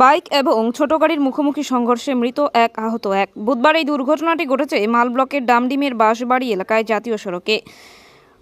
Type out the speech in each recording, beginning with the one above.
Bike এবং ছোট গাড়ির মুখোমুখি সংঘর্ষে মৃত এক, আহত এক। বুধবার এই দুর্ঘটনাটি ঘটেছে মাল ব্লকের ডামডিমের বাঁশবাড়ি এলাকায় জাতীয় সড়কে।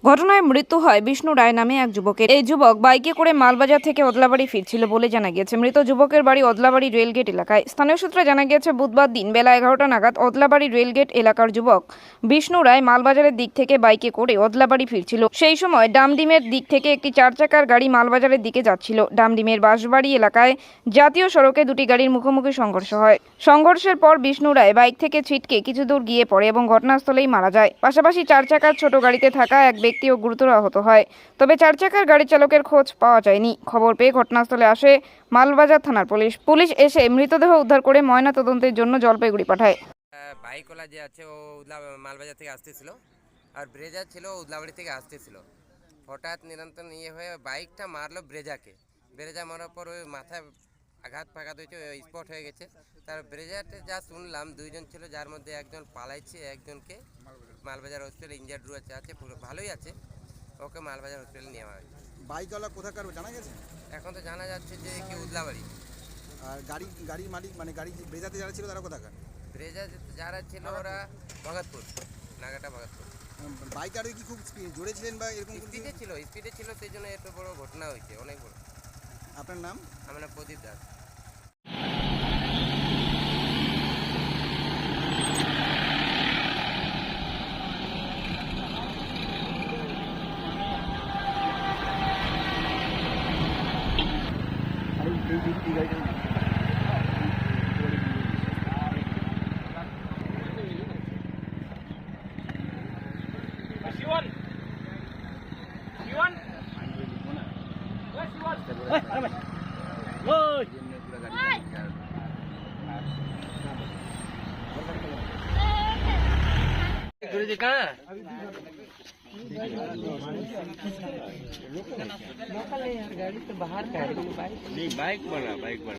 ঘটনায় মৃত্যু হয় বিষ্ণু রায় নামে এক যুবকের। এই যুবক বাইকে করে মালবাজার থেকে ওদলাবাড়ি ফিরছিল বলে জানা গিয়েছে। মৃত যুবকের বাড়ি ওদলাবাড়ি রেলগেট এলাকায়। স্থানীয় সূত্রে জানা গিয়েছে বুধবার দিন বেলা 11টা নাগাদ ওদলাবাড়ি রেলগেট এলাকার যুবক বিষ্ণু রায় মালবাজারের দিক থেকে বাইকে করে ওদলাবাড়ি ফিরছিল। সেই সময় ডামডিমের দিক থেকে একটি 4 চাকার গাড়ি মালবাজারের দিকে যাচ্ছিল। ডামডিমের বাঁশবাড়ি এলাকায় জাতীয় সড়কে দুটি গাড়ির মুখোমুখি সংঘর্ষ হয়। সংঘর্ষের পর বিষ্ণু রায় বাইক থেকে ছিটকে কিছু দূর গিয়ে পড়ে এবং ঘটনাস্থলেই মারা যায়। পাশাপাশি 4 চাকার ছোট গাড়িতে থাকা এক ব্যক্তিও গুরুতর আহত হয়। তবে 4 চাকার গাড়ি চালকের খোঁজ পাওয়া যায়নি। খবর পেয়ে ঘটনাস্থলে আসে মালবাজার থানার পুলিশ এসে মৃতদেহ উদ্ধার করে ময়না তদন্তের জন্য জলপাইগুড়ি পাঠায়। বাইকওয়ালা যে আছে ও মালবাজার থেকে আসতেছিল আর ব্রেজা ছিল উদলাবাড়ি থেকে আসতেছিল। হঠাৎ নিরন্তর হয়ে বাইকটা মারলো ব্রেজা মারার পর ওই মাথায় আঘাত হয়েছে, স্পট হয়ে গেছে। তার ব্রেজাতে যা শুনলাম দুইজন ছিল, যার মধ্যে একজন পালাইছে, একজনকে মালবাজার হসপিটালে ইনজার্ড আছে, পুরো ভালোই আছে, ওকে মালবাজার হসপিটালে নেওয়া হয়েছে। বাইকওয়ালা কোথাকার জানা গেছে? এখন তো জানা যাচ্ছে যে কি উদলাবাড়ি। আর গাড়ির মালিক মানে গাড়ি ব্রেজাতে যারা ছিল তারা কোথাকার? ব্রেজা যারা ছিল ওরা ভগতপুর, নাগাটা ভগতপুর। বাইক আরও কি খুব জোরে ছিলেন বা এরকম? স্পিডে ছিল, সেই জন্য এত বড় ঘটনা হয়েছে, অনেক বড়। আপনার নাম? আমার নাম প্রদীপ দাস। गुरुजी कहाँ? लोकल है यार, गाड़ी तो बाहर का है। बाइक बना